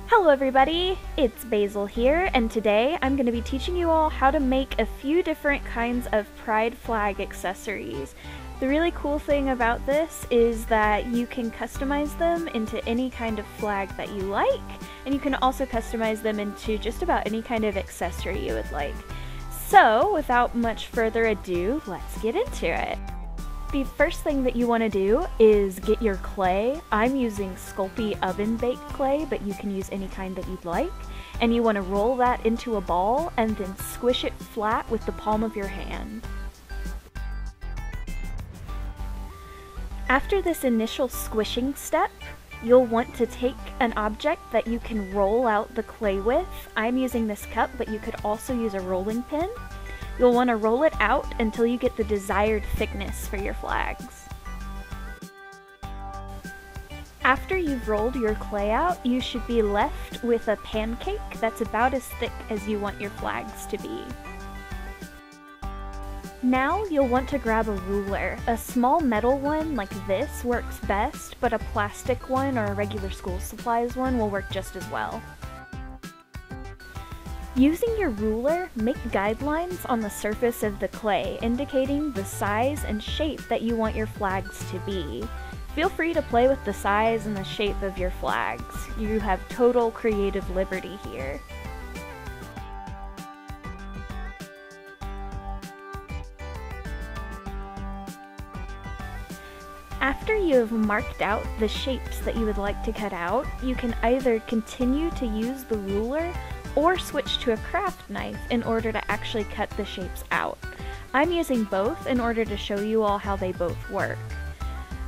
Hello everybody, it's Basil here, and today I'm going to be teaching you all how to make a few different kinds of pride flag accessories. The really cool thing about this is that you can customize them into any kind of flag that you like, and you can also customize them into just about any kind of accessory you would like. So, without much further ado, let's get into it. The first thing that you want to do is get your clay. I'm using Sculpey oven baked clay, but you can use any kind that you'd like. And you want to roll that into a ball and then squish it flat with the palm of your hand. After this initial squishing step, you'll want to take an object that you can roll out the clay with. I'm using this cup, but you could also use a rolling pin. You'll want to roll it out until you get the desired thickness for your flags. After you've rolled your clay out, you should be left with a pancake that's about as thick as you want your flags to be. Now you'll want to grab a ruler. A small metal one like this works best, but a plastic one or a regular school supplies one will work just as well. Using your ruler, make guidelines on the surface of the clay, indicating the size and shape that you want your flags to be. Feel free to play with the size and the shape of your flags. You have total creative liberty here. After you have marked out the shapes that you would like to cut out, you can either continue to use the ruler or switch to a craft knife in order to actually cut the shapes out. I'm using both in order to show you all how they both work.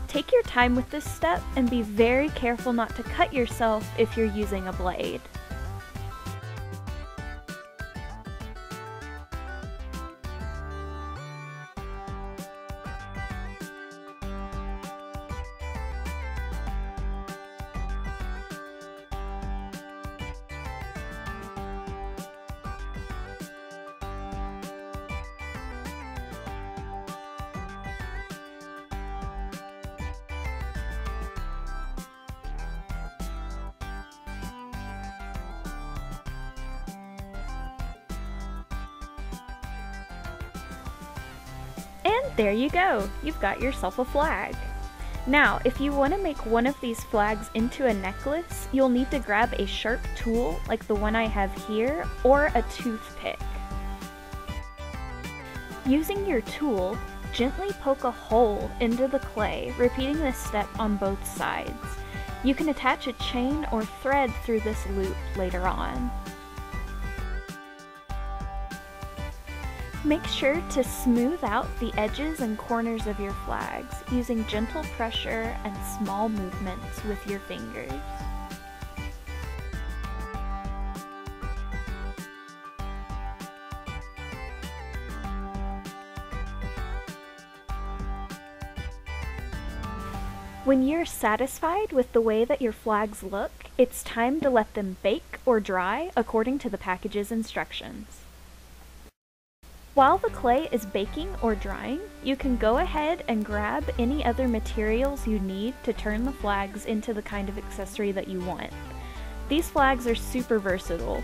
Take your time with this step and be very careful not to cut yourself if you're using a blade. And there you go! You've got yourself a flag! Now, if you want to make one of these flags into a necklace, you'll need to grab a sharp tool like the one I have here, or a toothpick. Using your tool, gently poke a hole into the clay, repeating this step on both sides. You can attach a chain or thread through this loop later on. Make sure to smooth out the edges and corners of your flags using gentle pressure and small movements with your fingers. When you're satisfied with the way that your flags look, it's time to let them bake or dry according to the package's instructions. While the clay is baking or drying, you can go ahead and grab any other materials you need to turn the flags into the kind of accessory that you want. These flags are super versatile.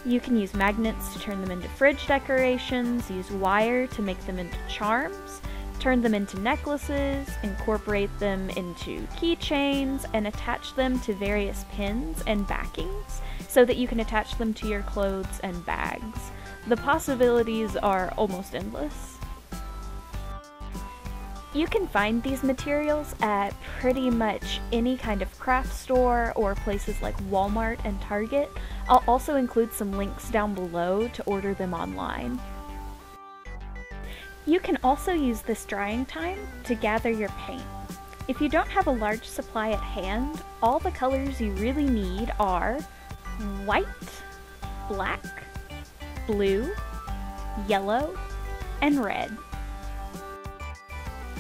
You can use magnets to turn them into fridge decorations, use wire to make them into charms, turn them into necklaces, incorporate them into keychains, and attach them to various pins and backings so that you can attach them to your clothes and bags. The possibilities are almost endless. You can find these materials at pretty much any kind of craft store or places like Walmart and Target. I'll also include some links down below to order them online. You can also use this drying time to gather your paint. If you don't have a large supply at hand, all the colors you really need are white, black, blue, yellow, and red.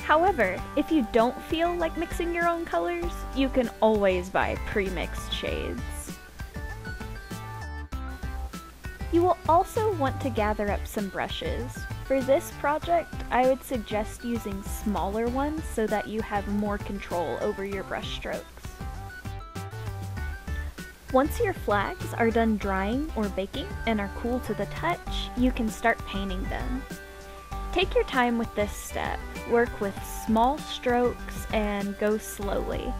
However, if you don't feel like mixing your own colors, you can always buy pre-mixed shades. You will also want to gather up some brushes. For this project, I would suggest using smaller ones so that you have more control over your brush strokes. Once your flags are done drying or baking and are cool to the touch, you can start painting them. Take your time with this step, work with small strokes, and go slowly.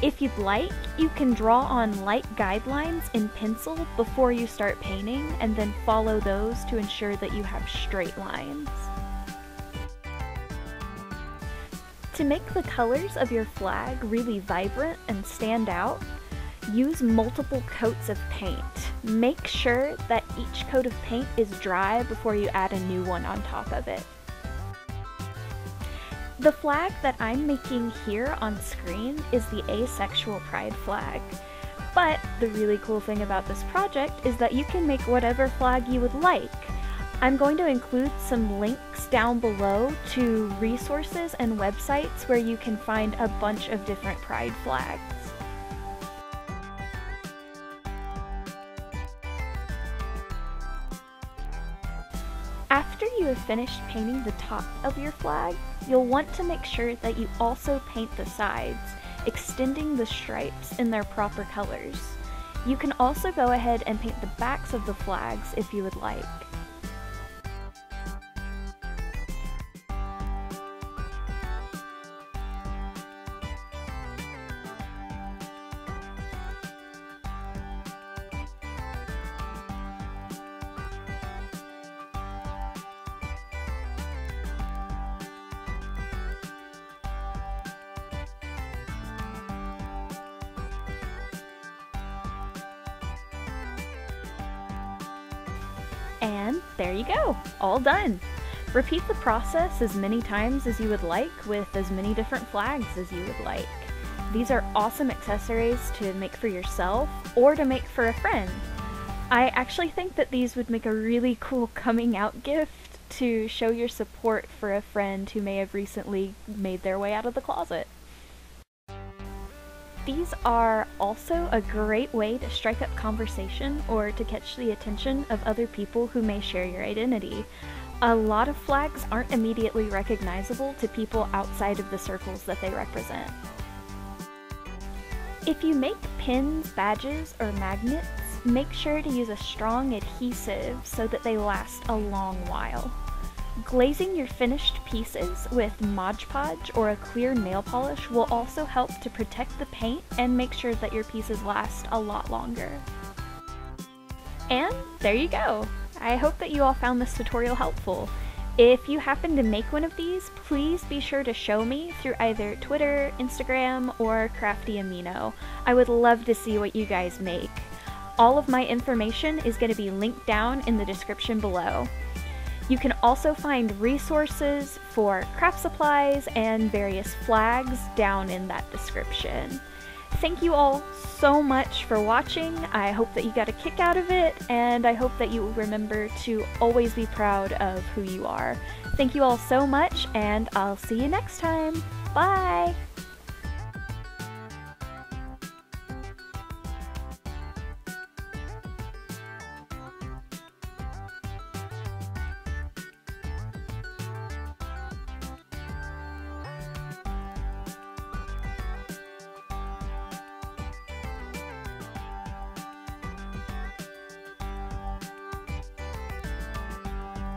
If you'd like, you can draw on light guidelines in pencil before you start painting, and then follow those to ensure that you have straight lines. To make the colors of your flag really vibrant and stand out, use multiple coats of paint. Make sure that each coat of paint is dry before you add a new one on top of it. The flag that I'm making here on screen is the asexual pride flag. But the really cool thing about this project is that you can make whatever flag you would like. I'm going to include some links down below to resources and websites where you can find a bunch of different pride flags. After you have finished painting the top of your flag, you'll want to make sure that you also paint the sides, extending the stripes in their proper colors. You can also go ahead and paint the backs of the flags if you would like. And there you go, all done. Repeat the process as many times as you would like with as many different flags as you would like. These are awesome accessories to make for yourself or to make for a friend. I actually think that these would make a really cool coming out gift to show your support for a friend who may have recently made their way out of the closet. These are also a great way to strike up conversation or to catch the attention of other people who may share your identity. A lot of flags aren't immediately recognizable to people outside of the circles that they represent. If you make pins, badges, or magnets, make sure to use a strong adhesive so that they last a long while. Glazing your finished pieces with Mod Podge or a clear nail polish will also help to protect the paint and make sure that your pieces last a lot longer. And there you go! I hope that you all found this tutorial helpful. If you happen to make one of these, please be sure to show me through either Twitter, Instagram, or Crafty Amino. I would love to see what you guys make. All of my information is going to be linked down in the description below. You can also find resources for craft supplies and various flags down in that description. Thank you all so much for watching. I hope that you got a kick out of it, and I hope that you remember to always be proud of who you are. Thank you all so much, and I'll see you next time. Bye!